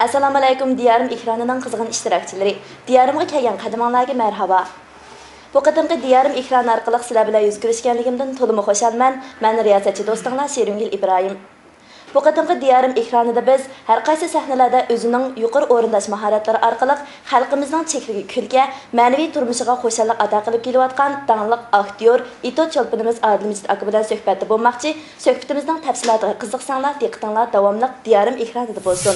Assalamu alaykum diyarim ekranının qızğın iştirakçıları. Diyarimga kelgan qadaminglarga marhaba. Bu qadimgi diyarim ekran orqali sizlar bilan yuz ko'rishganligimdan to'liq xushalman. Men riyosatchi do'stinglar Sheringil Ibrohim. Bu qadimgi diyarim ekranida biz har qaysi sahnalarda o'zining yuqori o'rindash mahoratlari orqali xalqimizning chekliga kulga, ma'naviy turmushiga xushallik ato qilib kelayotgan tanliq aktyor Itot Cholpinimiz Adilmijid aka bilan suhbatda bo'lmoqchi. Suhbatimizning tafsilotiga qiziqsanglar, diqqatinglar davomli diyarim ekranida bo'lsin.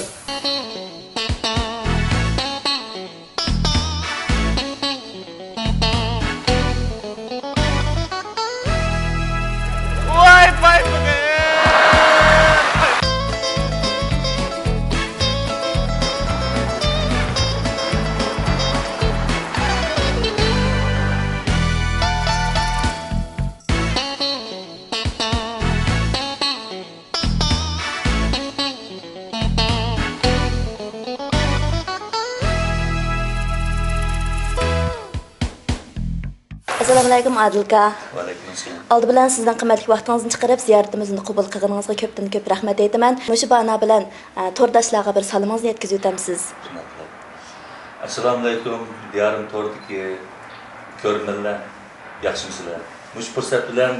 Assalamu alaykum Adilka. Va alaykum assalom. Oldi bilan sizdan qimmatli vaqtingizni chiqarib ziyoratimizni qabul qilganingizga ko'p rahmat aytaman. Mushu bana bilan to'rdoshlarga bir salomingizni yetkazib o'tamsiz. Assalomu alaykum diyorim to'rdagi ko'rganlar, yaxshimisizlar? Mush fursat bilan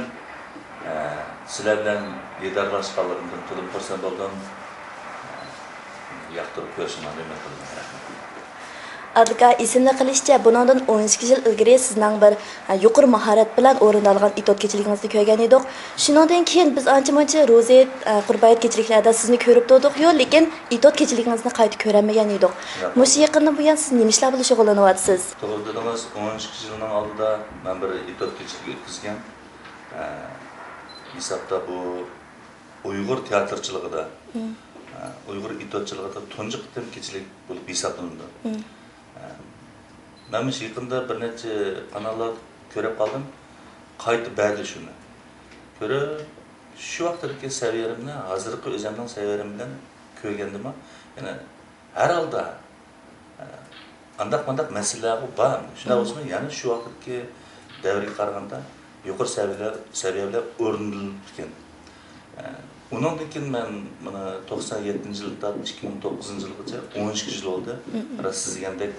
sizlar bilan diydorlashganligimdan to'liq xursand bo'ldim. Yoqtirib ko'rishimni umid qilaman. Adilka isimli qilishcha bundan 12 yil ilgari sizning bir yuqori mahorat bilan o'rinalgan itot kechiligingizni ko'rgan edik. Shundan keyin biz ancha-muncha rozet, qurbayat kechiliklarda sizni ko'rib turdik, yo'q, lekin itot kechiligingizni qayta ko'rmagan edik. Mush yaqindan buyon siz nima ishlar bilan shug'ullanyapsiz? To'g'ri dedingiz, 12 yilning oldida men bir itot kechiligi o'tkazgan. Hisobda bu Uyg'ur teatrchiligida, Uyg'ur itotchiligida tunji qitim kechilik bo'lib hisoblanadi. Ben bu yaqında bir neçe kanallar ko'rib qoldim. Qaytib berdi shuni. Ko'ra shu vaqtdagi saviyamni hozirgi o'zimning saviyam bilan ko'rgandim. Ya'ni har holda qandaq masalalar bor. Shunda bo'lsa, ya'ni shu vaqtdagi davrga qaraganda yuqori saviyalar o'rnatilgan. Undan keyin men mana 97-yildan 2009-yilgacha 12 yil oldu. Siz degandek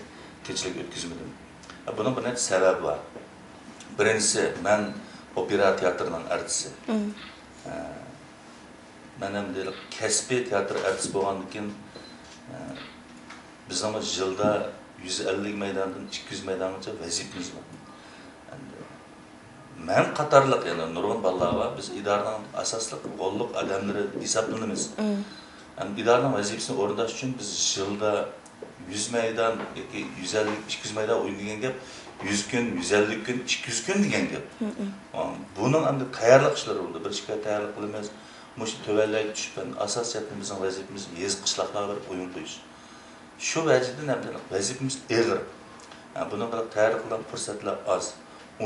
kechilik o'tkazmadim. Bunun bir necha sababi bor. Birinchisi, men opera teatrining artisti. Men ham deylik kasbiy teatr artisti bo'lgandan keyin bizning yilda 150 maydondan 200 maydongacha vazifamiz bor. Men qatorliq yana nurg'un bolalar bor. Biz idoraning asosli qo'lliq odamlari hisoblanamiz. İdarenin vazifasini o'rindash uchun biz yilda 100 maydon yoki 150-200 maydon o'ynagan gap 100 kun, 150 kun, 200 kun degan gap. Buning endi tayyorlik ishlari bo'ldi. Bir ishga tayyorlik qilamiz. Mush tövəlləyə düşüb asosiyatni bizning vazifamiz yez qishloqlarga bir o'yin qo'yish. Shu vajidan ham vazifamiz og'ir. Buning bilan tayyorlik qilgan fursatlar oz.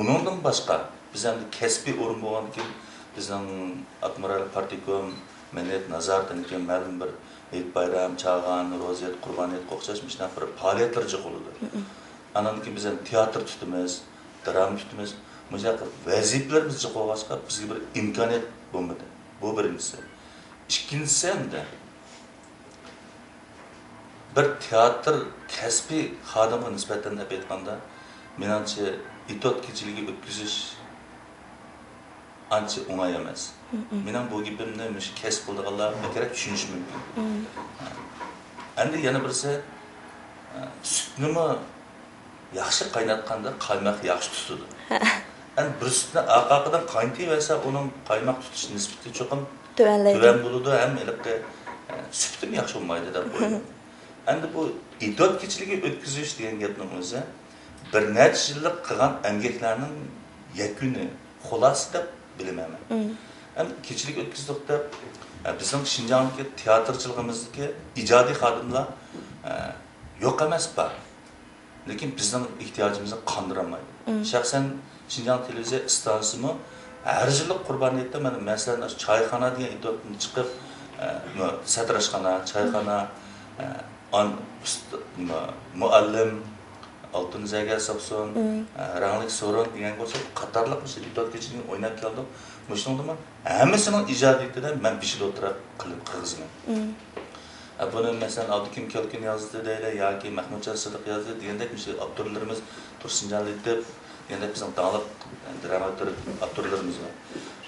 Uningdan boshqa biz endi kasbiy o'rin bo'lgandan keyin bizning Admiral Partikom Menet Nazardan keyin ma'lum bir Eid bayram, Çağan, Rozet, Qurbaniyat o'xshash mishna bir faoliyatlar jiqiladi. Andan keyin biz teatr tutamiz, drama tutamiz. Mushaqqa vazifalarimiz jiqilg'achqa bizga bir imkoniyat bo'lmadi. Bu birinchisi. Ikkinchisi endi bir teatr kasbiy xodimga nisbatan aytganda, menimcha itot kechiligi o'tkazish ancha o'ng'ay emas. Mening bu gapimni mush kasb qilganlar kerak tushunishi mumkin. Endi yana birisi sutni yaxshi qaynatganda qaymoq yaxshi tutadi. Endi bir sutni aqaqidan qaynatib uning qaymoq tutish nisbati cho'qim tuvan bo'ladi, ham ilqi sutim yaxshi bo'lmaydi deb qo'ydim. Endi bu itot kechiligi o'tkazish degan gapning o'zi bir necha yillik qilgan emgaklarning yakuni, xulosasi deb bilaman. Hem kechilik o'tkazdik deb bizning Şinjandagi teatrchiligimizdagi ijodiy xodimlar yo'q emas bor. Lekin bizning ehtiyojimizni qondirolmaydi. Shaxsan Şinjan televiziya stansiyasi har yillik qurboniyatda mana masalan choyxona degan itotni chiqib satrashxona, choyxona, muallim Altın Zəgər Sapson, Ranglik Sorun degan bo'lsa, qatorliq itot kechiligini o'ynab keldik. Muşnunda men hammasının icadiyetinden ben bir şey oturup qilib qirg'izman. Bunu mesela Abdülkim Kelkin yazdı deyli, ya ki Mahmudcan Sıdık yazdı diyendek abdurlarımız Tursuncan Lidip, diyendek bizim dağlık dramatör abdurlarımız var.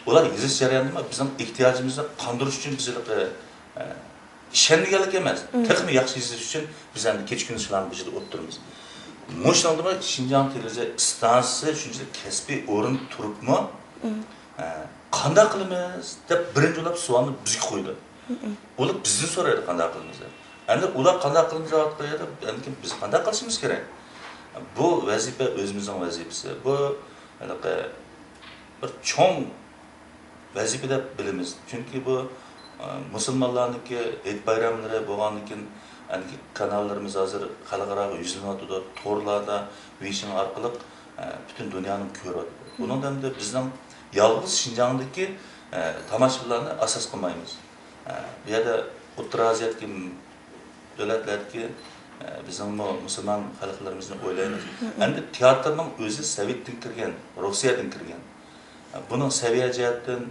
Ular yazış jarayonida bizim ihtiyacımızı qandirish uchun bizga ishonganlik emas. Texmi yaxshi yazish uchun biz endi kech kuni shularni bijida o'tiramiz. Mo'shnaldimi Xinjiang televiziya stansiyasi shunchalik kasbiy o'rin turibmi? Qanday qilamiz deb birinchi ular savolni bizga qo'ydi. Ular bizdan so'raydi qanday qilamiz deb. Endi ular qanday qilamiz javob qo'yadi, endi biz qanday qilishimiz kerak? Bu vazifa o'zimizning vazifasi. Bu bir cho'ng vazifa deb bilamiz. Chunki bu musulmonlarniki et bayramlari bo'lgandan keyin kanallarimiz hozir xalqaro yuzlanadi, to'rlarda, Weixin orqali butun dunyoni ko'radi. Bundan da bizning yolg'iz Xinjiangdagi tomoshabinlarni asos qilmaymiz. Bu yerda O'rta Osiyodagi davlatlarga bizning musulmon xalqlarimizni o'ylaymiz. Endi teatrning o'zi Sovetdan kirgan, Rossiyadan kirgan. Bunun seviye cihetden,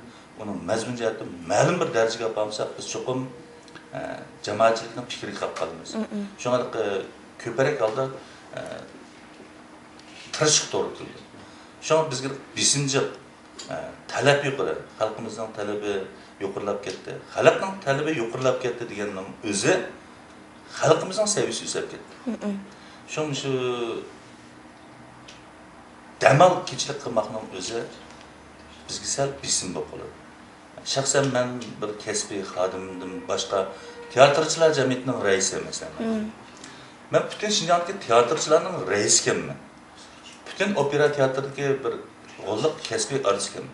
onun mazmun cihetden ma'lum bir darajaga yapamsak biz çoğum cemaatçilikning fikriga qolib qolamiz. Shunga ko'proq holda tirishib to'g'ri keldi. Shunga bizga besinchi talab yuqori, xalqimizning talabi yuqorilab ketdi. Xalqning talabi yuqorilab ketdi deganning o'zi xalqimizning seviyasi o'sib ketdi. Shuning shu damal kechilik qilmoqning o'zi bizga sal besim bo'lib qoladi. Shaxsan men bir kasbiy xodimdim, boshqa teatrchilar jamiyatining raisi emasman. Men butun Xinjiangdagi teatrchilarning raisiman. Butun opera teatridagi bir g'olliq kasbiy artistman.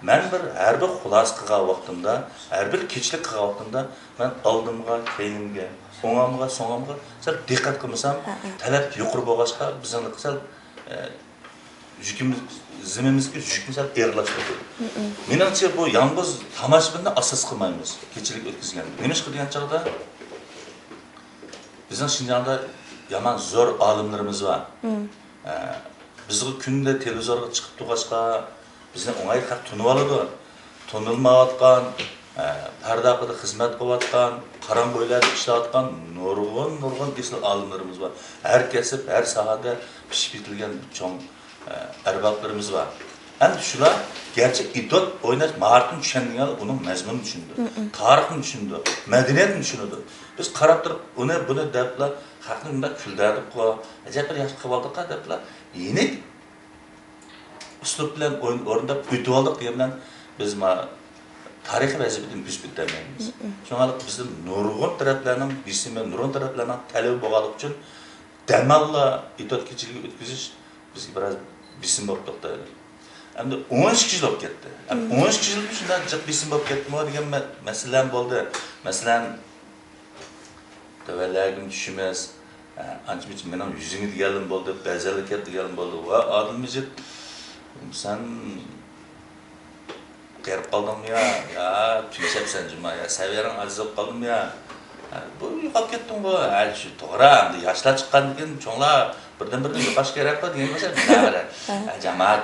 Men bir har bir xulos qilgan vaqtimda, har bir kechilik qilgan vaqtimda men oldimga, keynimga, so'ngamga sal diqqat qilmasam, talab yuqori bo'lg'achqa bizning sal yükümüz, zimimizki yükümüz hep ağırlaştırdı. Menimce bu yalnız tomoshabinni asos qilmaymiz, kechilik o'tkazgan. Nemish qilgan chog'da bizning Xinjiangda yaman zo'r olimlarimiz bor. Bizga kunda televizorga chiqib turg'achqa bizni o'ng'ay haq tunib oladi. Tunilmayotgan, parda orqada xizmat qilayotgan, qaram bo'ylarda ishlayotgan nurg'un esli olimlarimiz bor. Har kasb, har sohada pishib yetilgan cho'ng erbaplarımız var. Endi shular gerçi idot oynash maharatini tushungan, uning mazmunini tushundi. Tarixini tushundi, madaniyatini tushundi. Biz qarab turib, buni deblar haqni bunday kuldirib qo'ya, ajab bir yaxshi qilib oldik deblar. Yenik uslub bilan o'rindab o'tib oldik degan biz tarixiy vazifadan biz bilmaymiz. Shunga bizning nurg'un taraflarning bisimi, nurg'un taraflarning talabi bo'lganligi uchun damalla idot kechiligi o'tkazish bizga biroz bisim bo'lib to'xtadi. Endi 13 kishi bo'lib ketdi. 13 kishi shunday jiq bisim bo'lib ketdimi degan masala bo'ldi. Masalan, tavallagim tushimiz, ancha mening yuzimga deganim bo'ldi, bajarib ketdi deganim bo'ldi. Va Odilmijit, sen qerib qoldingmi yo? Ya, tushapsan juma, ya, saviyaring aziz bo'lib qoldingmi yo? Bu yo'qolib ketdim bu. Shu to'g'ri, endi yoshlar chiqqandan keyin cho'nglar birdan-birdan yo'qosh kerak degan bo'lsa, nima jamoat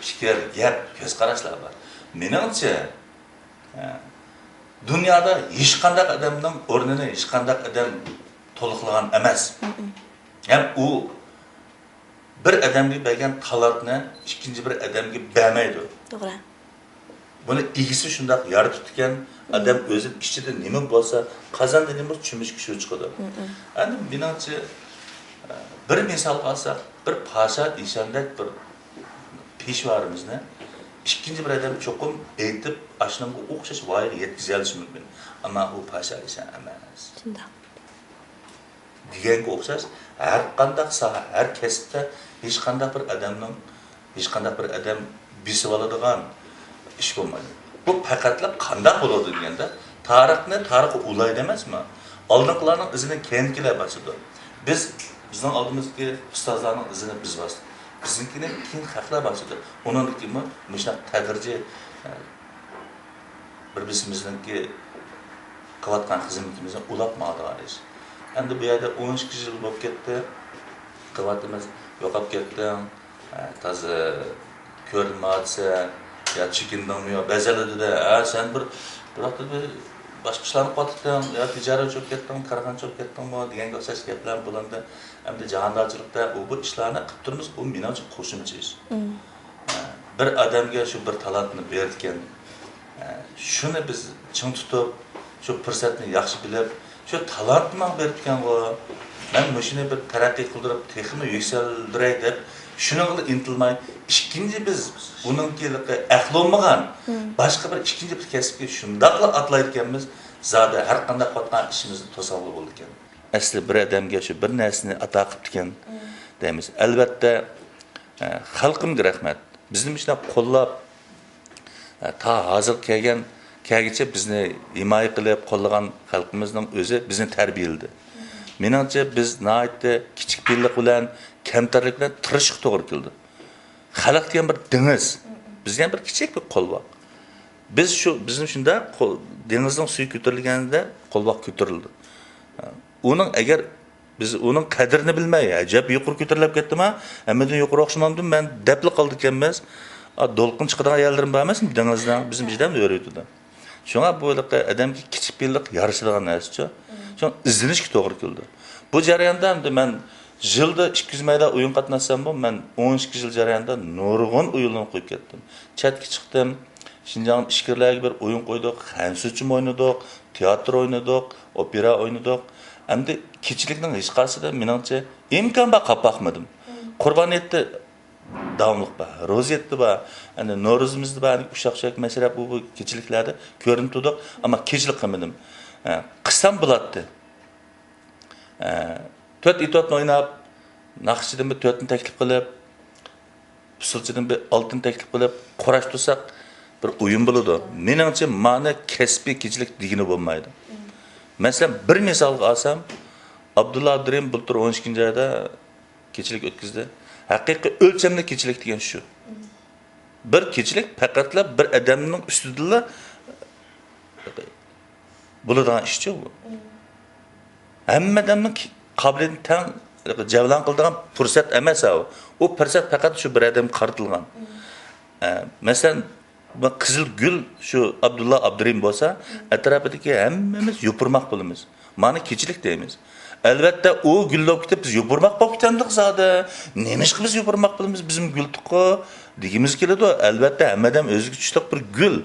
fikr, gap, ko'z qarashlar bor. Menimcha, dunyoda hech qanday odamning o'rnini hech qanday odam to'liqlagan emas. Ham u bir odamga bergan talantni ikkinchi bir odamga bermaydi. To'g'ri. Buni egisi shunday yaratib tutgan odam o'zi ichida nima bo'lsa, qazonda nima tushunishga shu chiqadi. Endi menimcha bir misol olsak, bir pasha ishondak bir peshvarimizni ikkinchi bir odam cho'qim aytib, ashnamga o'xshash voyaga yetkiza olishi mumkin. Ammo u pasha ishon emas. Shunday. Deganga o'xshash har qanday soha, har kasbda hech qanday bir odamning hech qanday bir odam bisib oladigan ish bo'lmaydi. Bu faqatla qanday bo'ladi deganda, tarix ulaydi emasmi? Oldingilarning izini keyingilar bosadi. Bizning oldimizga ustozlarning izini biz bosdik. Bizninkini keyin haqlar bosadi. Uningki mana tadrijiy bir-birimizningki qilayotgan xizmatimizni ulabmadigan ish. Endi bu yerda 12 yil bo'lib ketdi. Qivatimiz yo'qolib ketdi. Toza ko'rinmadsa, ya chekindingmi yo bajaladida, sen bir boshqa ishlarni qotdim, yo tijorat cho'kib ketdim, karxona cho'kib ketdimmi deganga o'xshash gaplar bo'lindi. Hamda jahondorchilikda bu ishlarni qilib turmiz, bu menimcha qo'shimcha ish. Bir odamga shu bir talantni bergan, shuni biz ching tutib, shu fursatni yaxshi bilib, shu talantni bergan va men shuni bir taraqqiy qildirib, texnikani yuksaldiray deb shuningga intilmay, ikkinchi biz uningkilikqa aqlolmagan boshqa bir ikkinchi bir kasbga shundaqla atlayotganmiz, zada har qanday qotgan ishimizni to'savli bo'ldi ekan. Asli bir odamga shu bir narsani ato qilib ekan deymiz. Albatta xalqimga rahmat. Bizni ishni qo'llab ta hozir kelgacha bizni himoya qilib qo'llagan xalqimizning o'zi bizni tarbiyaladi. Meningcha biz nihoyatda kichik billik bilan, kamtarlik bilan tirishib to'g'ri keldi. Xalq degan bir dengiz, bizga bir kichik bir qo'lboq. Biz bizim shunda dengizning suvi ko'tarilganida qo'lboq ko'tarildi. Uning agar biz uning qadrini bilmay, ajab yuqori ko'tarilib ketdimi, hammadan yuqori o'xshamamdim, men dapli qoldi ekanmiz. Dolqin chiqadigan yerlarim bor emasmi dengizdan, bizim bizdam o'raydi. Shunga bu odamga kichik billik yarashadigan narsa. Şun izlenişki to'g'ri keldi. Bu jarayonda hamda men yilda 200 mayda o'yin qatnassam bu, men 12 yil jarayonida nurg'un o'yinlarni qo'yib ketdim. Chatga chiqdim. Şinjan ishkirlarga bir o'yin qo'ydik, xansuchim o'ynadik, teatr o'ynadik, opera o'ynadik. Hamda kechilikning hech qaysida meningcha imkon bor qapaqmadim. Qurbon etdi davomliq bor, ro'ziyatdi bor, ana Navro'zimizda bor, ushaq-ushaq masraf bu kechiliklarda ko'rinib turdik, ammo kechilik qilmadim. Qissam bo'lardi. 4 itotni o'ynab, naqshidan bir 4 ni taklif qilib, usulchidan bir 6 ni taklif qilib, qurash tursak bir o'yin bo'ladi. Meningcha mana kasbiy kechilik degini bo'lmaydi. Masalan, bir misolga olsam, Abdulla Abdurim bultur 12-oyda kechilik o'tkazdi. Haqiqiy o'lchamli kechilik degan shu. Bir kechilik faqatla bir odamning ustida bo'ladigan ishchi bu. Hammadan qobiliyatni tang javlan qiladigan fursat emas u. U fursat faqat shu bir odam qaratilgan. Masalan, qizil gul shu Abdulla Abdurim bo'lsa, atrofidagi hammamiz yupurmoq bo'lamiz. Mana kechilik deymiz. Albatta u gullab ketib biz yupurmoq bo'lib ketdik zodi. Nima ish qilib yupurmoq bo'lamiz? Bizim gul tuqqi degimiz keladi. Albatta hammadan o'ziga tushliq bir gul.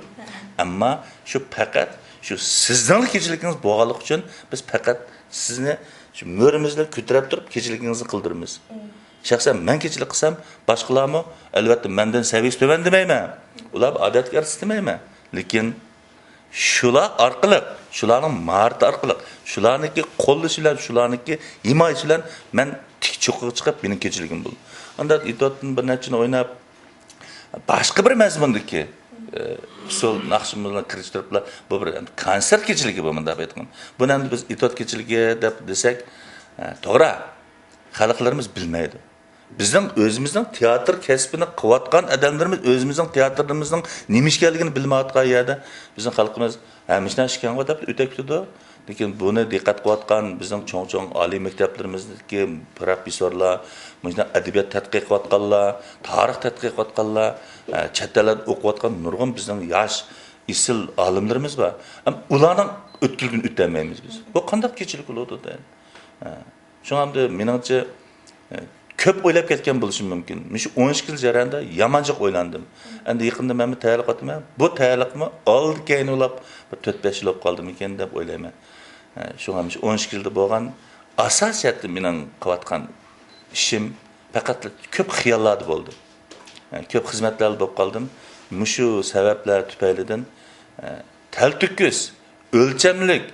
Ammo shu faqat şu sizning kechiliginiz bo'lganlik uchun biz faqat sizni shu mo'rimizdan ko'tarib turib kechiligingizni qildiramiz. Shaxsan men kechilik qilsam, boshqalarmi albatta mendan saviyasi to'van demayman. Ular odatga arsimayman. Lekin shular orqali, shularning maharati orqali, shularniki qo'llash bilan, shularniki himoya bilan men tik cho'qqa chiqib mening kechiligim bo'ldi. Unda itotni bir nechini o'ynab boshqa bir mazmundagi usul naqshimizni kirishtiriblar. Bu bir konsert kechiligi bu menda aytgan. Buni endi biz itot kechiligi deb desak, to'g'ri. Xalqlarimiz bilmaydi. Bizning o'zimizning teatr kasbini qilayotgan odamlarimiz o'zimizning teatrimizning nima ishligini bilmayotgan yerda bizning xalqimiz hamishdan ishkanga deb o'takdi. Lekin buni diqqat qilayotgan bizning cho'ng-cho'ng oliy maktablarimizdagi professorlar, mana adabiyot tadqiq qilayotganlar, tarix tadqiq qilayotganlar, chet elda o'qiyotgan nurg'un bizning yosh isil olimlarimiz bor. Ularning o'tkilgin o'tolmaymiz biz. Bu qanday kechilik bo'ladi deydi. Shuningda meningcha ko'p o'ylab ketgan bo'lishim mumkin. Shu 12 yil jarayonida yamanchiq o'ylandim. Endi yaqinda men tayyorlik qildim. Bu tayyorlikni oldi keyin ulab 4-5 yil olib qoldim ekan deb o'ylayman. Shunga 12 yilda bo'lgan asosiyatli mening qilayotgan ishim faqat ko'p xiyollar bo'ldi. Ko'p xizmatlar bo'lib qoldim. Mushu sabablar tufaylidan taltukkus, o'lchamlik,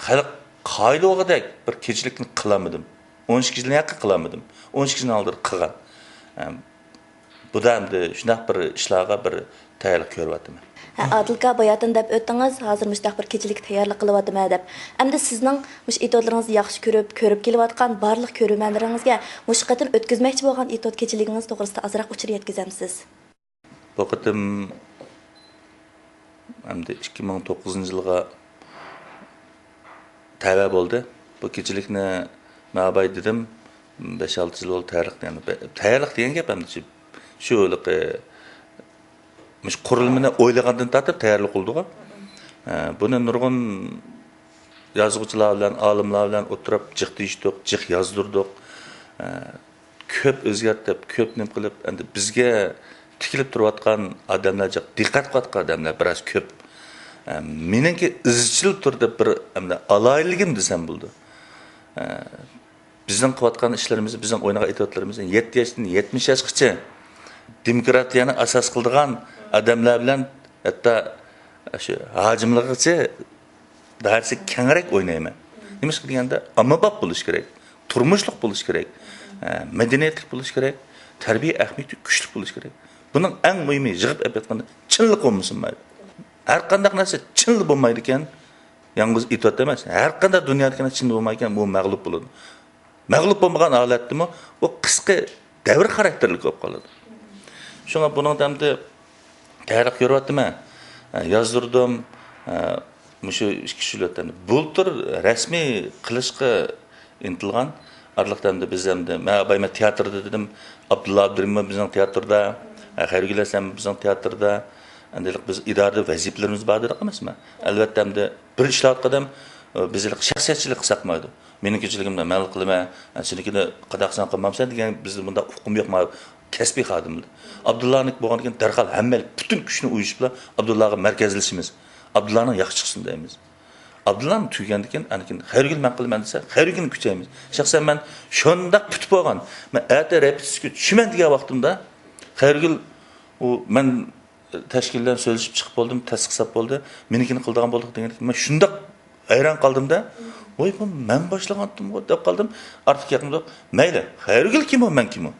xalq qoidag'idek bir kechilikni qilamadim. 12 yilni yaqin qilamadim. 12 yildan oldin qilgan. Bu da endi shunday bir ishlarga bir tayyorlik ko'ryapman. Adilka bayatın deb o'tdingiz, hozir mustaq bir kechilik tayyorlik qilyapman deb. Endi sizning mush itotlaringizni yaxshi ko'rib kelayotgan barliq ko'rmanlaringizga mush qatim o'tkazmoqchi bo'lgan itot kechiligingiz to'g'risida azroq uchur yetkazamsiz. Bu qatim endi 2009-yilga tayyor bo'ldi. Bu kechilikni nabay dedim 5-6 yil oldu tayyorlik degan gap endi shu qurilmani o'ylagandan tortib tayyorlik qildik. Buni nurg'un yozuvchilar bilan, olimlar bilan o'tirib jiq deyishdik, jiq yozdirdik. Ko'p o'zgartib, ko'p nim qilib, endi bizga tikilib turayotgan odamlar, diqqat qilayotgan odamlar biroz ko'p. Meningki izchil turdi bir alayligim desam bo'ldi. Bizning qilayotgan ishlarimiz, bizning o'ynagan aytayotlarimizni 7 yoshdan 70 yoshgacha demokratiyani asos qildigan odamlar bilan hatto shu hojimlargacha darsi kengroq o'ynayman. Nima deganda ommabop bo'lish kerak, turmushliq bo'lish kerak, madaniyatli bo'lish kerak, tarbiya ahamiyati kuchli bo'lish kerak. Buning eng muhimi yig'ib aytganda chinlik bo'lmasin mayli. Har qanday narsa chinlik bo'lmaydi ekan, yalnız itoat emas. Har qanday dunyodagi chin bo'lmaydigan bu mag'lub bo'ladi. Mag'lub bo'lmagan holatdimi, u qisqa davr xarakterli bo'lib qoladi. Shunga buning damda tarix ko'ryapman. Yozdirdim. Shu 2 yildan bultur rasmiy qilishga intilgan arliqdanda biz hamda men abayma teatrda dedim, Abdulla Abdurimov bizning teatrda, Xayrigul Asam bizning teatrda, andalik biz idorada vazifalarimiz bor dedik emasmi? Albatta hamda bir ishlayotgan bizlik shaxsiyatchilik qilsaqmaydi. Meningkichiligimda ma'lum qilma, senikini qadaqsan qilmamsan degan bizda bunda huquqim yo'q, kasbiy xodimlar. Abdullaning bo'lganidan darhol hamma butun kuchni uyushib bilan Abdullaga markazlashimiz. Abdullahning yaxshi chiqsin deymiz. Abdullahni tuygandan keyin anikin Xayrigul man qilman desa, Xayrigulni kuchaymiz. Shaxsan men shundaq putib bo'lgan. Men ata repetitsiyaga tushiman degan vaqtimda Xayrigul u men tashkildan so'zlashib chiqib bo'ldim, tasdiqlab bo'ldi. Menikini qildigan bo'ldik degan. Men shundaq hayron qoldimda, voy bu men boshlagandim deb qoldim. Ortiq yaqinda mayli, Xayrigul kim o, men kim o?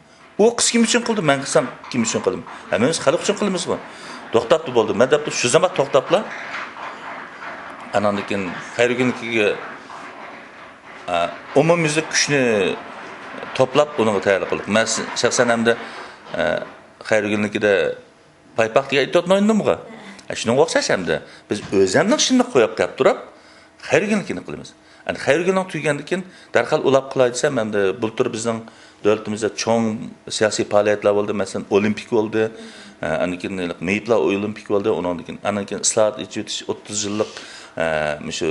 U qiz kim uchun qildi, men qilsam kim uchun qildim? Hammamiz xalq uchun qilamiz bu. To'xtatdi bo'ldi. Men deb shu zaman to'xtatla. Anandikin Xayrigulnikiga umumyuzlik kuchni to'plab uni tayyor qildik. Men shaxsan hamda Xayrigulnikida paypoq degan aytayotmaydim-ku. Shunga o'xshash hamda biz o'zimning shunni qo'yib qo'yib turib, Xayrigulnikini qilamiz. Ani Xayrigulning tuygandan keyin darhol ulab qilay desam, hamda bultur bizning davlatimizda cho'ng siyosiy faoliyatlar bo'ldi. Masalan, olimpik bo'ldi. Anikin Meyitlar olimpik bo'ldi. Undan keyin anikin islohot etish 30 yillik shu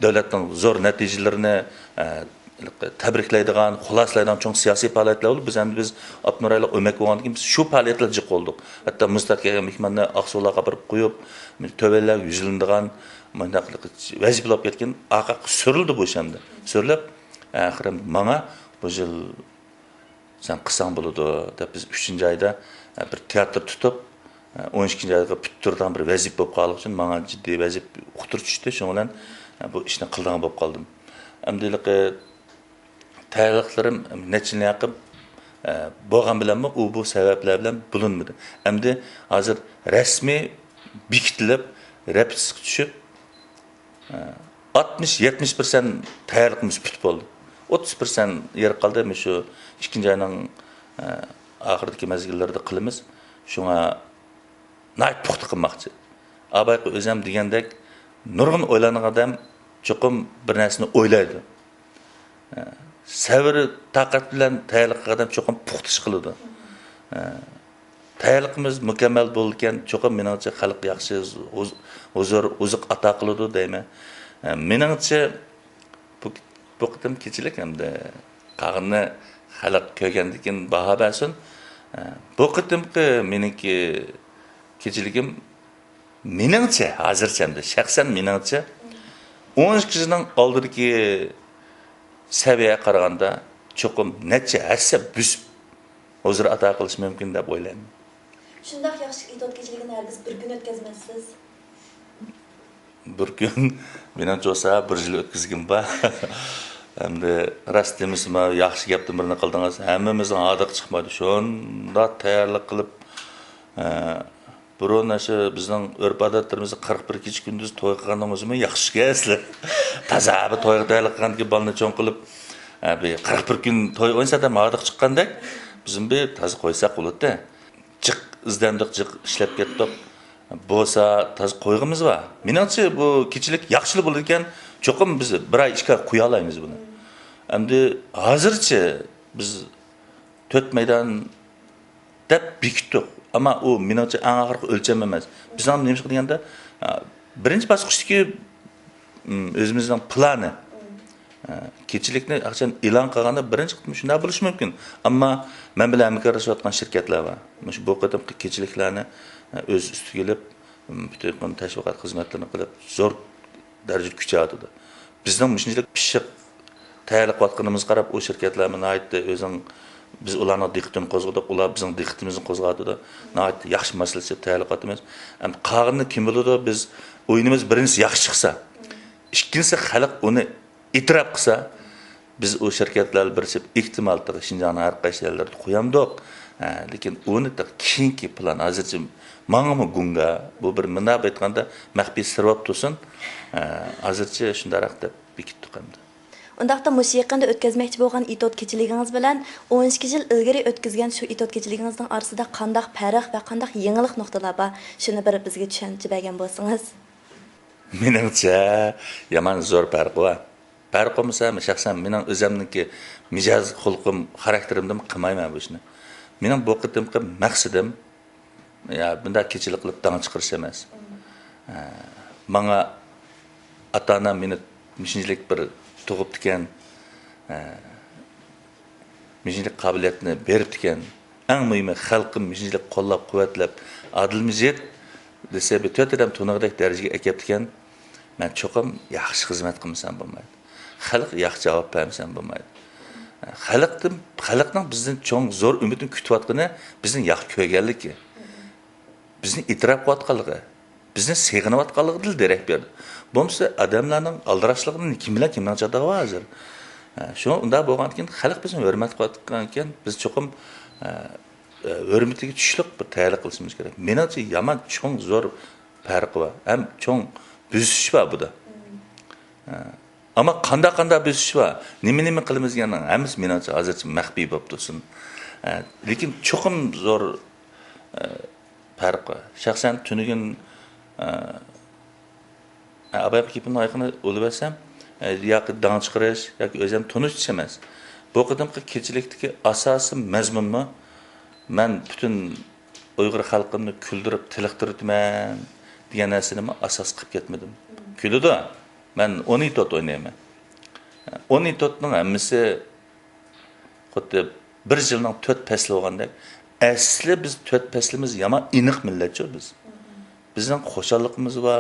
davlatning zo'r natijalarini tabriklaydigan, xulosalaydigan cho'ng siyosiy faoliyatlar bo'ldi. Biz Abnuraylar o'mak bo'lgandan keyin biz shu faoliyatlarga jiq qoldik. Hatto mustaqil mehmonni Aqsularga borib qo'yib, tövelar yüzülindigan mandaqlik vazifalar olib ketgan aqaq surildi bu shamda. Surilib, oxirim menga bu yil sen qilsang bo'ladi deb biz 3-oyda bir teatr tutib 12-oyga bitirgan bir vazifa bo'lib qolgan uchun menga jiddiy vazifa uqtir tushdi. Shuning bilan bu ishni qilgan bo'lib qoldim. Amdilik tayyorliklarim nechini yaqib bo'lgan bilanmi u bu sabablar bilan bulinmadi. Endi hozir rasmiy bekitilib, repetitsiyaga tushib 60-70% tayyorligimiz bitib bo'ldi. 30% yer qoldi. Shu 2-oyning oxiridagi mezgillarda qilamiz. Shunga nayt puxta qilmoqchi. Abayqi o'zim degandek nurg'un o'ylagan odam cho'qim bir narsani o'ylaydi. Sabr, taqat bilan tayyorlik qilgan odam cho'qim puxta ish qiladi. Tayyorligimiz mukammal bo'lgan cho'qim meningcha xalq yaxshi huzur, uzuq ato qiladi deyman. Meningcha bu qitim kechilik hamda qag'inni xalq ko'rgandan keyin baho bersin. Bu qitimqi meniki kechiligim meningcha hozirchamda shaxsan meningcha 10 kishining oldidagi saviyaga qaraganda cho'qim necha hassa busib huzur ato qilish mumkin deb o'ylayman. Shundoq yaxshi itoat kechiligini hargiz bir kun o'tkazmaysiz. Bir kun menimcha bo'lsa bir yil o'tkazgim bor. Endi rost demismi, yaxshi gapni birini qildingiz. Hammamizning odiq chiqmaydi. Shunda tayyorlik qilib burun shu bizning urf-odatlarimizda 41 kecha kunduz to'y qilgandan o'zimi yaxshi gaslar. Tazabi to'yga tayyorlik qilganki balni cho'ng qilib 41 kun to'y o'ynasa da odiq chiqqandek bizim bir toza qo'ysak bo'ladi. Jiq izdandiq, jiq ishlab ketdik. Bo'lsa toza qo'yg'imiz bor. Meningcha bu kechilik yaxshilik bo'lar ekan, cho'qim biz bir oy ishga qo'ya olamiz buni. Endi hozircha biz 4 maydon deb bekitdik. Ama o meningcha eng oxirgi o'lcham emas. Biz ham nima deganda birinchi bosqichdagi o'zimizning plani kechilikni aqchan e'lon qilganda birinchi qitim shunday bo'lishi mumkin. Ammo men bilan hamkorlashayotgan shirkatlar bor. Shu bu qitimqi kechiliklarni o'z ustiga olib, butun tashviqot xizmatlarini qilib zo'r darajada kuchaytirdi. Bizning shunchalik pishiq tayyorlayotganimiz qarab, o shirkatlarni aytdi, o'zing biz ularning diqqatini qo'zg'adik, ular bizning diqqatimizni qo'zg'atdi. Nəhayət yaxshi maslahatçı tayyorlayapmiz. Ham qolganini kim biladi? Biz o'yinimiz birinchisi yaxshi chiqsa, ikkinchisi xalq uni e'tirof qilsa, biz o shirkatlar birisi ehtimol Shinjongning har qaysi yerlarida qo'yamdik. Lekin uni keyingi plan hozircha mangmi gunga bu bir mundoq aytganda maxfiy sir bo'lib tursin. Hozircha shundaroq deb bekitdik hamda. Undaqda mush yaqinda o'tkazmoqchi bo'lgan itot kechiligingiz bilan 12 yil ilgari o'tkazgan shu itot kechiligingizning orasida qanday farq va qanday yangilik nuqtalar bor? Shuni bir bizga tushuntirib bergan bo'lsangiz. Meningcha yomon zo'r farq bor. Farq bo'lmasa, shaxsan mening o'zimniki mijoz, xulqim, xarakterimdan qilmayman bu ishni. Mening bu qitimqi maqsadim bunday kechilik qilib dang chiqarish emas. Menga ota-onam meni mishinchilik bir tug'ib ekan, mishinchilik qobiliyatini berib ekan. Eng muhimi xalqim mishinchilik qo'llab quvvatlab, adilmizet desa bir to'rtdan tunig'idek darajaga kelib ekan. Men cho'qim yaxshi xizmat qilsam bo'lmaydi. Xalq yaxshi javob bermasam bo'lmaydi. Xalqning bizdan cho'ng zo'r umidini kutayotgani bizning yaxshi ko'rganligi. Bizni e'tirof qilayotganligi, bizni seg'inayotganligidan darak berdi. Bo'lmasa odamlarning aldirashligini kim bilan kimdan chadog'i hozir. Shu unda bo'lgandan keyin xalq bizni hurmat qilayotgan ekan, biz cho'qim hurmatiga tushliq bir tayyorlik qilishimiz kerak. Menimcha yomon cho'ng zo'r farqi bor. Ham cho'ng buzish bor buda. Ama qanday buzish bor. Nima qilamiz deganning hammasi menimcha hozircha maxfiy bo'lib tursin. Lekin cho'qim zo'r farq bor. Shaxsan tunigin abay kipini ayqini olib olsam, yoki dang chiqarish yoki o'zim tunish emas. Bu qadimgi kechilikdagi asosiy mazmunmi men butun Uyg'ur xalqini kuldirib, tiliqtiribman degan narsani asos qilib ketmadim. Kuladi. Men 10 tot o'ynayman. 10 totning hammasi xuddi bir yilning 4 fasli bo'lgandek. Asli biz 4 faslimiz yomon iniq millatchi biz. Bizning xo'shalligimiz va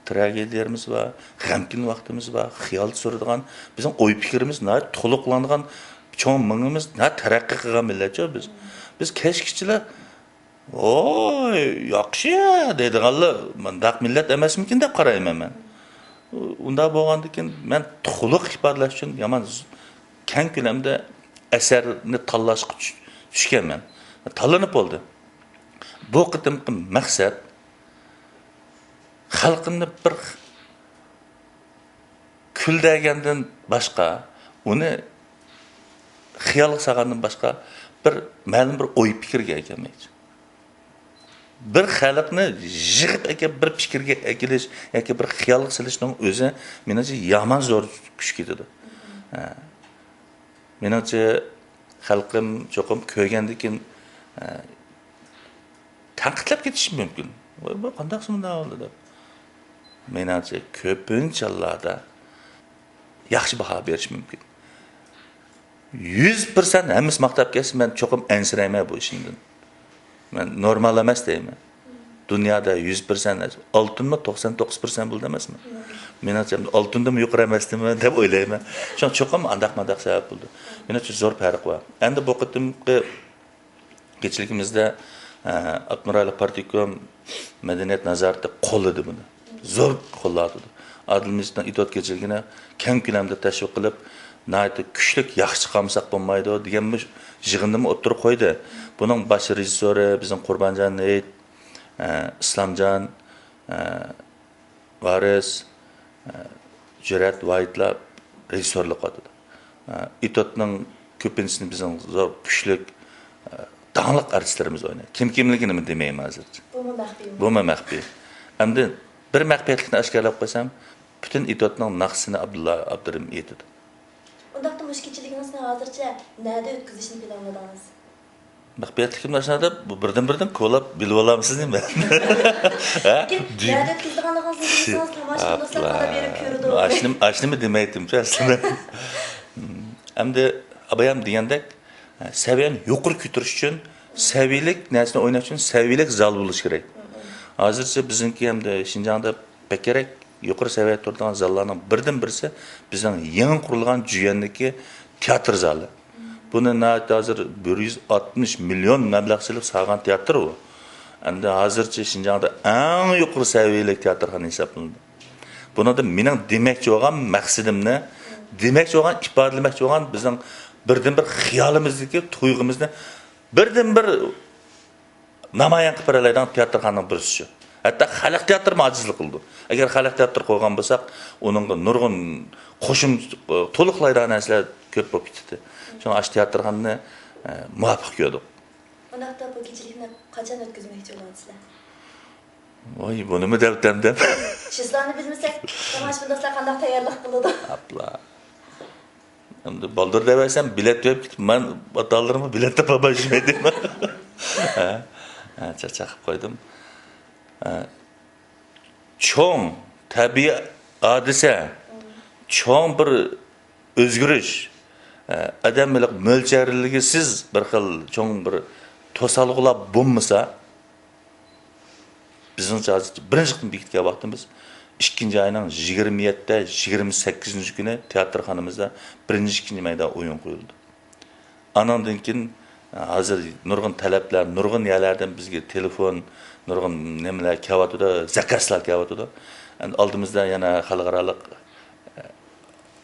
tragediyalarimiz va g'amkin vaqtimiz va xiyol suradigan bizning o'y fikrimiz to'liqlangan cho'ng mingimiz taraqqiy qilgan millatchi biz. Biz kechkichilar "Oy, yaxshi" deydiganlar mundaq millat emasmikin deb qarayman men. Unda bo'lgandan keyin men to'liq ifodalash uchun yomon keng ko'lamda asarni tanlashga tushganman. Tanlanib bo'ldi. Bu qitimqi maqsad xalqimni bir kuldagandan boshqa, uni xiyol solgandan boshqa bir ma'lum bir o'y fikrga kelmaydi. Bir xalqni yig'ib aka bir fikrga akilish yoki bir xiyol silishning o'zi menimcha yomon zo'r kuch ketadi. Menimcha xalqim cho'qim ko'rgandan keyin tanqidlab ketishi mumkin. Bu qanday shunday bo'ldi deb. Menimcha ko'pincha hollarda yaxshi baho berish mumkin. 100% hammasi maqtab kelsa, men cho'qim ansirayman bu ishimdan. Men normal emas deyman. Dunyoda 100% oltinmi 99% bo'ldi emasmi? Menimcha oltindan yuqori emasdimi deb o'ylayman. Shuning cho'qim andaq-mandaq sabab bo'ldi. Menimcha zo'r farq bor. Endi bu qitimqi kechiligimizda Akmirali Partikom madaniyat nazorati qo'lladi buni. Zo'r qo'lladi. Adilmizdan itot kechiligini keng ko'lamda tashviq qilib, nayt kuchlik yaxshi chiqamsak bo'lmaydi degan yig'indimi o'tirib qo'ydi. Buning bosh rejissyori bizning Qurbonjon Neyt, Islomjon, Varis, Jurat Vaytlar rejissyorlik qildi. Itotning ko'pinchisini bizning zo'r kuchlik dаңлық artistlarimiz o'ynaydi. Kimligini demayman hozircha. Bu maxfiy. Endi bir maxfiyatlikni oshkorlab qo'ysam, butun itotning naqsini Abdulla Abdurim aytadi. Undaqda mushkichiligingizni hozircha nada o'tkazishni planladingiz? Məxfiyyətlikim aşağıda bu birdən kolab bilib olamısınız değil mi? Nerede kızdığınızı bilirsiniz, tamaşa dostlar bana verip körüdü. Aşını demeydim aslında. Hem de abayam degandek saviyani yuqori ko'tarish uchun saviylik narsani o'ynash uchun saviylik zal bo'lishi kerak. Hozircha bizniki hamda Shinjongda pek kerak yuqori saviyada turadigan zallarning birdan birisi bizning yangi qurilgan Juyandagi teatr zali. Buni hozir 160 million mablag' silib salgan teatr u. Endi hozircha Shinjongda eng yuqori saviyali teatrxona hisoblanadi. Bunida mening demoqchi bo'lgan maqsadimni, demoqchi bo'lgan, ifodalamoqchi bo'lgan bizning birdan bir xiyolimizdagi tuyg'imizni birdan bir namoyon qilib beradigan teatrxonaning birisi shu. Hatto xalq teatri majizlik qildi. Agar xalq teatri qo'ygan bo'lsak, uning nurg'un qo'shim to'liqlaydigan narsalar ko'p bo'lib ketdi. Shuning ash teatrxonani muvaffaq ko'rdik. Undaqda bu kechilikni qachon o'tkazmoqchi bo'lasizlar? Voy, buni mi devdim? Sizlarni bilmasak, tamaşa dostlar qanday tayyorlik qiladi? Apla. Endi baldır deversem bilet verip gitip ben atalarımı bilette pabaşmaydım. Çaqib qo'ydim. Çoğun tabiiy hodisa, çoğun bir o'zgarish, odamlik mo'ljalligisiz bir xil çoğun bir to'salg'ular bo'lmasa, bizning birinchi kun bekitga vaqtimiz 2 ayning 27'de 28 günü teatrxonamizda 1-2 mayda o'yin qo'yildi. Anandan keyin hozir nurg'un talablar, nurg'un yerlardan bizga telefon, nurg'un nimalar kelyapti, zakazlar kelyapti. Endi oldimizda yana xalqaroliq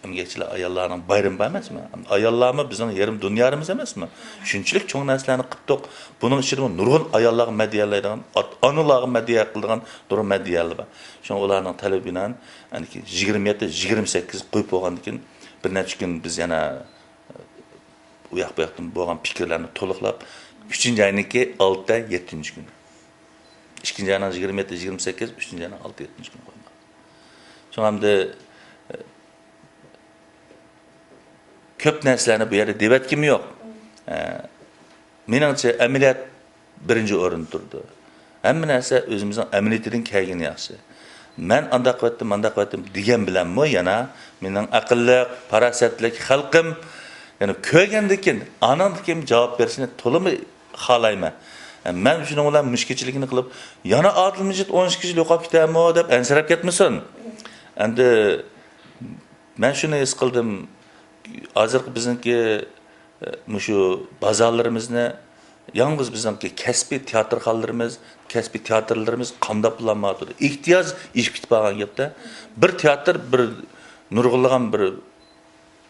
emgakchilar ayollarning bayrami bor emasmi? Ayollarmi bizning yarim dunyomiz emasmi? Shunchalik cho'ng narsalarni qildik. Buning ichida nurg'un ayollar madhiyalaydigan, onalar madhiya qiladigan nurg'un madhiyalar bor. Shuning ularning talabi bilan 27-28 qo'yib qo'ygandan keyin bir necha kun biz yana u yoq bu yoqdan bo'lgan fikrlarni to'liqlab 3-ayniki 6-7 kun. 2-ayning 27-28, 3-ayning 6-7 kun qo'ygan. Shuning hamda ko'p narsalarni bu yerda debatkim yo'q. Meningcha amaliyot birinchi o'rinda turdi. Hamma narsa o'zimizning amaliyatidan kelgan yaxshi. Men undaq qildim degan bilanmi yana mening aqlli, farosatlik xalqim yana ko'rgandan keyin anandan keyin javob berishni to'limi xohlayman. Men shuning bilan mushkilchilikni qilib, yana Odilmijit 12 yil yo'qolib ketami deb ansirab ketmasin. Endi men shuni his qildim. Hozirgi bizniki shu bozorlarimizni yalnız bizniki kasbiy teatrlarimiz qamdab bulanmadı. Ehtiyoj ish bitib qolgan gapda bir teatr bir nurg'unlagan bir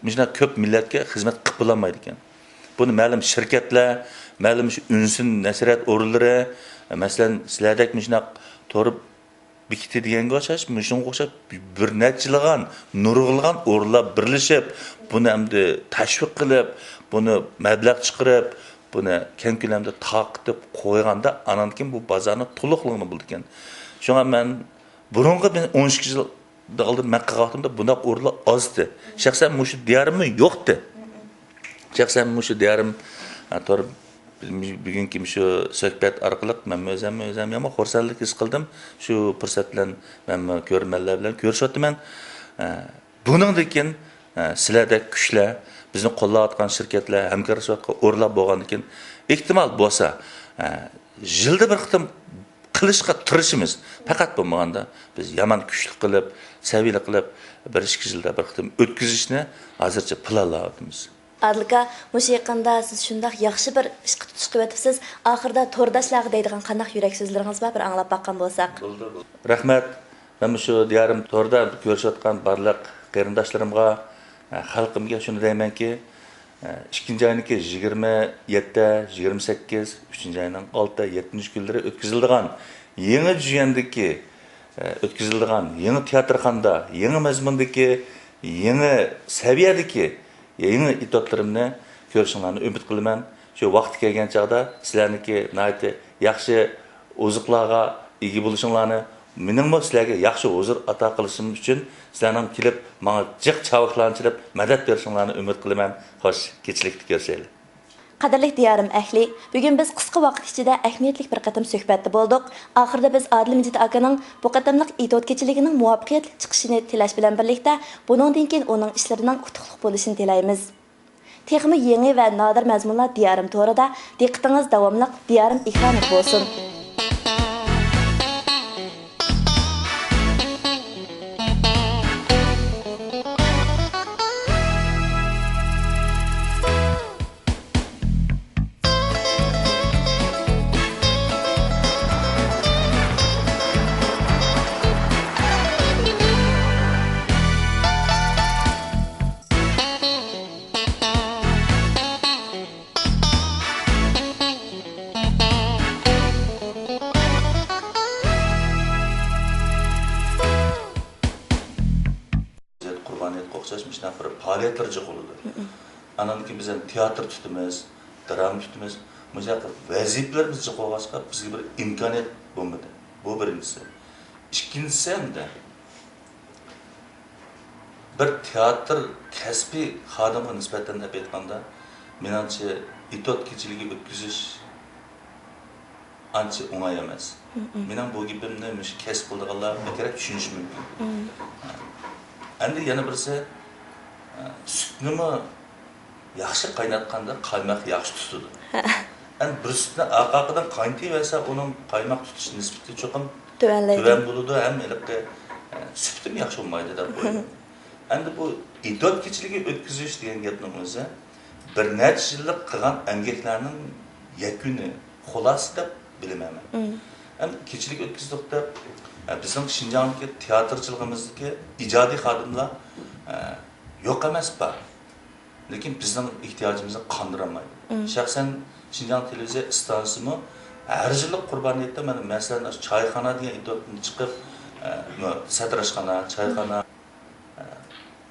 mijna ko'p millatga xizmat qilib bulanmaydi ekan. Buni ma'lum shirkatlar, ma'lum unsin nasrat o'rinlari, masalan, sizlardek mijna to'rib bekiti deganga o'xshash, shunga o'xshab bir nechilagan, nurg'unlagan o'rinlar birlashib, buni hamda tashviq qilib, buni mablag' chiqarib, buni keng ko'lamda taqib qo'yganda anankin bu bozorni to'liqligini bildi ekan. Shunga men burungi 12 yil oldin Makka qilganimda bunday o'rinlar ozdi. Shaxsan mushu diyorimmi yo'qdi. Shaxsan mushu diyorim to'g'ri bugungi shu suhbat orqali men o'zim ham xursandlik his qildim. Shu fursat bilan men ko'rmanlar bilan ko'rishyapman. Buningdan keyin sizlarda kuchlar, bizni qo'llayotgan shirkatlar, hamkorliklar o'rlab bo'lgandan keyin ehtimol bo'lsa, yilda bir qitim qilishga tirishimiz. Faqat bo'lmaganda biz yomon kuchli qilib, saviyli qilib 1-2 yilda bir qitim o'tkazishni hozircha planlayapmiz. Adilka, mush yaqinda siz shundoq yaxshi bir ish tutish qilyapsiz. Oxirida to'rdashlarga deydigan qanday yurak so'zlaringiz bor, bir anglab baqqan bo'lsak. Rahmat. Men shu diyorim to'rda ko'rishayotgan barliq qarindoshlarimga, xalqimga shuni deymanki, 2-ayniki 27, 28, 3-ayning 6-7 kunlari o'tkaziladigan yangi Juyandagi o'tkaziladigan yangi teatrxonada, yangi mazmundagi, yangi saviyadagi yangi itoatlarimni ko'rishinglarni umid qilaman. Shu vaqt kelgan chaqda sizlarniki nayt yaxshi oziqlarga ega bo'lishinglarni, meningmi sizlarga yaxshi huzur ato qilishim uchun sizlarning kelib, menga jiq chavoqlantirib madad berishinglarni umid qilaman. Xo'sh, kechlikda ko'rishaylik. Qadirlik diyorim ahli, bugun biz qisqa vaqt ichida ahamiyatli bir qatim suhbatda bo'ldik. Oxirida biz Adil Mijit akaning bu qatimliq itoat kechiligining muvaffaqiyatli chiqishini tilash bilan birlikda, buningdan keyin uning ishlarining qutuqliq bo'lishini tilaymiz. Texmi yangi va nodir mazmunlar diyorim to'rida diqqatingiz davomli diyorim ekrani bo'lsin. Faaliyetler çok oldu. Ananki bizden tiyatro tutmaz, dram tutmaz. Mesela vazifeler bizce kovaşka bizge bir imkaniyet bulmadı. Bu birincisi. İkincisi de bir tiyatro kesbi xadimga nisbeten hep etmanda menimce itoat keçiligi ötküzüş ancha oңай emas. Mening bu gapimni mush kasb qilganlar kerak tushunishi mumkin. Endi yana birisi sütni yaxshi qaynatganda qaymoq yaxshi tutadi. Endi bir sütni aqaqidan qaynatib onun qaymoq tutish nisbati cho'qim tuvan bo'ladi, ham sütni yaxshi olmaydi deb qo'ydim. Endi bu itoat kechiligi o'tkazish degan gapning o'zi bir necha yillik qilgan emgaklarning yakuni, xulosasi deb bilaman. Endi kechilik o'tkazdiqda bizning Şinjandagi teatrchiligimizdagi ijodiy xodimlar yo'q emas bor. Lekin bizning ehtiyojimizni qondirolmaydi. Shaxsan Şinjan televiziya stansiyasi har yillik qurboniyatda mana masalan choyxona degan itoatni chiqib, satrashxona, choyxona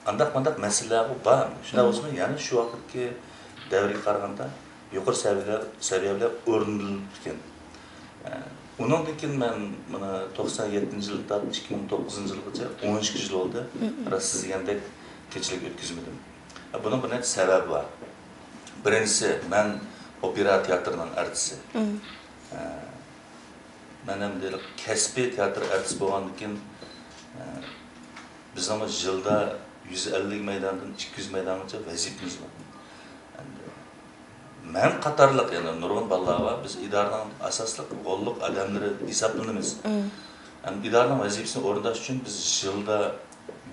andaq masalalar bor. Shunday bo'lsa, ya'ni shu vaqtdagi davrga qaraganda yuqori saviyalar o'rnatilib ekan. Ondan keyin men mana 97-yildan 2009-yilgacha 12 yil oldu. Siz degandek kechilik o'tkazmadim. Bunun bir necha sababi var. Birincisi, men opera teatrining artisti. Men ham kasbiy teatr artisti bo'lgandan keyin bizning yilda 150 maydondan 200 maydongacha vazifamiz bor. Men qatorliq yana nurg'un bolalar var. Biz idoraning asosli qo'lliq odamlari hisoblanamiz. İdarenin vazifasini o'rindash uchun biz yilda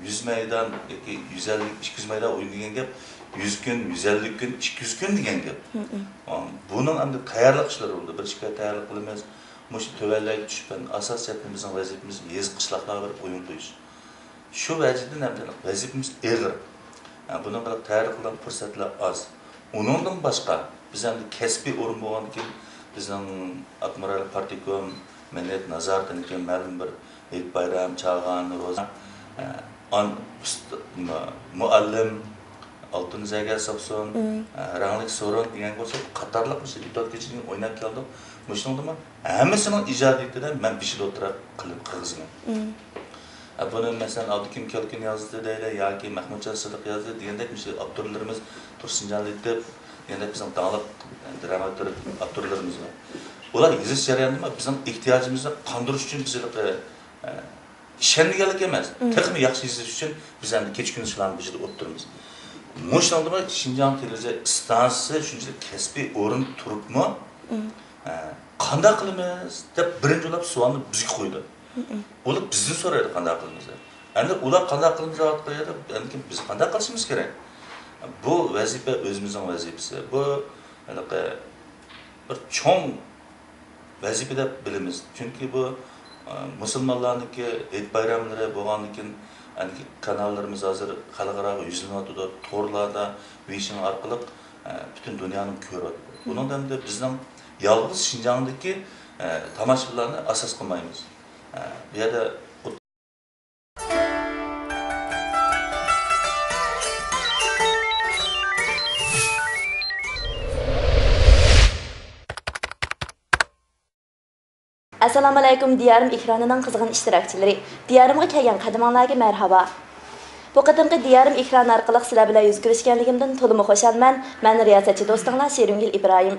100 maydon yoki 150-200 maydon o'ynagan gap 100 kun, 150 kun, 200 kun degan gap. Buning endi tayyorlik ishlari bo'ldi. Bir ishga tayyorlik qilamiz. Mush tuvallarga tushib, asosiyatni bizning vazifamiz yez qishloqlarga bir o'yin qo'yish. Shu vajidan ham vazifamiz og'ir. Buning bilan tayyorlik qilgan fursatlar oz. Uningdan boshqa biz endi kasbiy o'rin bo'lgandan keyin bizning Admiral Partikom, Millat nazoratidan keyin ma'lum bir Hayit bayram, Chag'an, Ro'za, muallim, Oltin Zaga Sapson, Ranglik So'ron degan bo'lsa, qatorliq itoat kechilgan o'ynab keldik. Mushunda hammasining ijodiyatidan men bishil o'tirib qilib qirg'izman. Buni masalan Abdukim Kelkin yozdi deylar yoki Mahmudjon Sidiq yozdi degandek avtorlarimiz Tursunjonlik deb yana bizning taniqli dramaturg avtorlarimiz var. Ular yozish jarayonida bizning ehtiyojimizni qondirish uchun bizga ishonganlik emas, texmi yaxshi yozish uchun biz endi kech kun ishlarni bijida o'tiramiz. Mushunda Şinjan televiziya stansiyasi shunchalik kasbiy o'rin turibmi? Qanday qilamiz deb birinchi bo'lib savolni bizga qo'ydi. Ular bizdan so'raydi qanday qilamiz deb. Endi ular qanday qilamiz deb qo'yadi, endi biz qanday qilishimiz kerak? Bu vazifa o'zimizning vazifasi. Bu bir cho'ng vazifa deb bilamiz. Chunki bu musulmonlarniki Hayit bayramlari bo'lgandan keyin kanallarimiz hozir xalqaro yuzlanadi, to'rlarda, Vision orqali butun dunyoni ko'radi. Bundan da bizning yolg'iz Şinjandagi tomoshabinlarni asos qilmaymiz. Bu yerda Assalamu alaykum diyorim ekranining qizg'in ishtirokchilari. Diyorimga kelgan qadaminglarga marhaba. Bu qadimki diyorim ekran orqali sizlar bilan yuz ko'rishganligimdan to'liq xushalman. Men riyosatchi do'stinglar Serungil Ibrohim.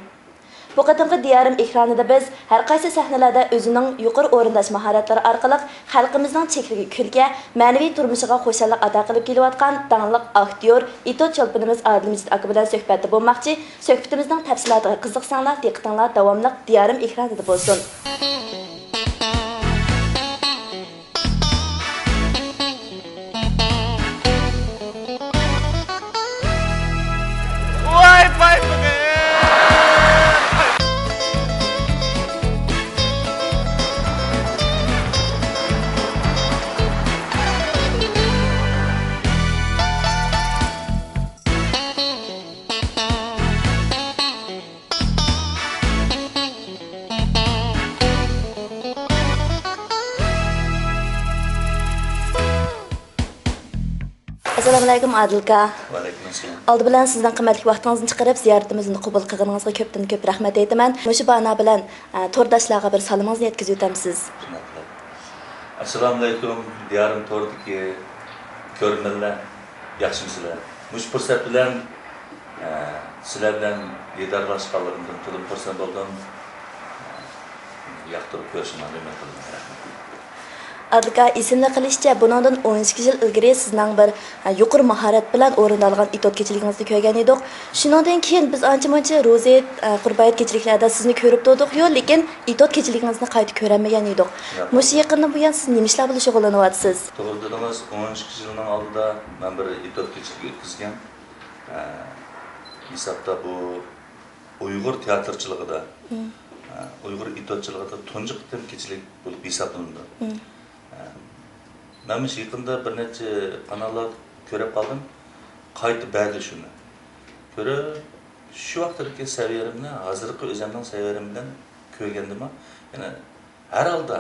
Bu qadimki diyorim ekranida biz har qaysi sahnalarda o'zining yuqori o'rindash mahoratlari orqali xalqimizning chekliga kulga, ma'naviy turmushiga xo'shallik ato qilib kelayotgan tanliq aktyor Ito Cholpinimiz Adilmijid aka bilan suhbatda bo'lmoqchi. Suhbatimizning tafsilotiga qiziqsanglar, diqqatinglar davomli diyorim ekranida bo'lsin. Assalomu alaykum Adilka. Va alaykum assalom. Oldi bilan sizdan qimmatli vaqtingizni chiqarib ziyoratimizni qabul qilganingizga ko'p rahmat aytaman. Mushu bana bilan to'rdoshlarga bir salomingizni yetkazib o'tamsiz. Assalomu alaykum diyorim to'rdagi ko'rganlar, yaxshimisizlar? Mush fursat bilan sizlar bilan diydorlashganligimdan to'liq xursand bo'ldim. Yoqtirib ko'rishimni umid qilaman. Adilka isimli qilishicha bundan 12 yil ilgari sizning bir yuqori mahorat bilan o'rinalgan itot kechiligingizni ko'rgan edik. Shundan keyin biz ancha-muncha rozet, qurbayat kechliklarda sizni ko'rib turdik, lekin itot kechiligingizni qayta ko'rmagan edik. Mush yaqinda bu yan siz nima ishlar bilan shug'ullanyapsiz? To'g'ri dedingiz, 12 yilning oldida men bir itot kechiligi o'tkazgan. Hisobda bu Uyg'ur teatrchiligida, Uyg'ur itotchiligida tunji qitim kechilik bo'lib hisoblanadi. Ben yaqında bir neçe kanallar ko'rib qoldim. Qaytib berdi shuni. Ko'rib, shu vaqtdagi saviyarimni, hozirgi o'zimning saviyarim bilan ko'rgandimmi? Yana har holda